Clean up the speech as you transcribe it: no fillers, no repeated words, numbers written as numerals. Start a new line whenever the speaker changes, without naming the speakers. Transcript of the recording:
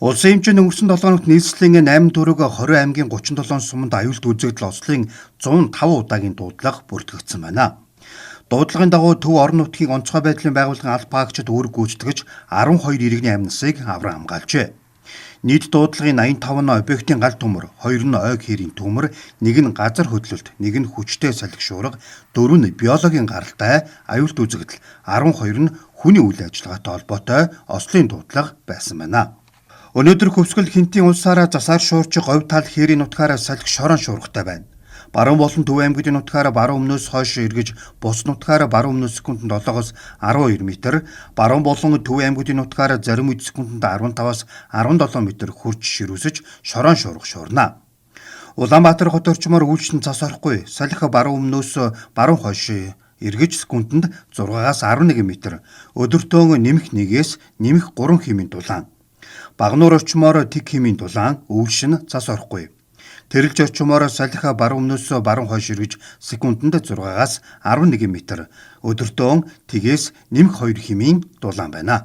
Улсын хэмжээнд өнгөрсөн 7 хоногт нийслэлийн 8 төрөг 20 аймгийн 37 суманд аюулт үзэгдэл ослын 105 удаагийн дуудлага бүртгэгдсэн байна. Дуудлагын дагуу төв орон нутгийн онцгой байдлын байгууллагын аль багчид үүрэг гүйцэтгэж 12 иргэний амь насыг авран хамгаалжээ. Нийт дуудлагын 85 нь объектын гал төмөр, 2 нь ойг хэрийн төмөр, 1 нь газар хөдлөлт, 1 нь хүчтэй салхишуурга, 4 нь биологийн гаралтай, аюулт үзэгдэл, 12 нь хүний үйл ажиллагаатай холбоотой ослын дуудлага байсан байна. Өнөөдөр Хөвсгөл Хинтийн улсаараа засаар шуурч говь тал хэрийн нутгаараа салхи шорон шуургатай байна. Баруун болон Төв аймагуудын нутгаараа баруун өмнөөс хойш эргэж, бус нутгаараа баруун өмнөөс секундэд 7-оос 12 м, баруун болон Төв аймагуудын нутгаараа зарим үед секундэд 15-аас 17 м хурж ширүүсэж шорон шуурга шуурна. Улаанбаатар хот орчмоор үйлчлэн цас орохгүй, салхи баруун өмнөөс баруун хойш эргэж секундэд 6-аас 11 м, өдөртөө нэмэх 1-ээс нэмэх 3 хэмийн дулаан. Багнуур орчмоор тэг хэмийн дулаан, өвлшин цас орохгүй. Тэрэлж орчмоор салхи баруун өмнөөс баруун хойш эргэж секундэд 6-аас 11 м, өдөртөө тэгээс нэмэх 2 хэмийн дулаан байна.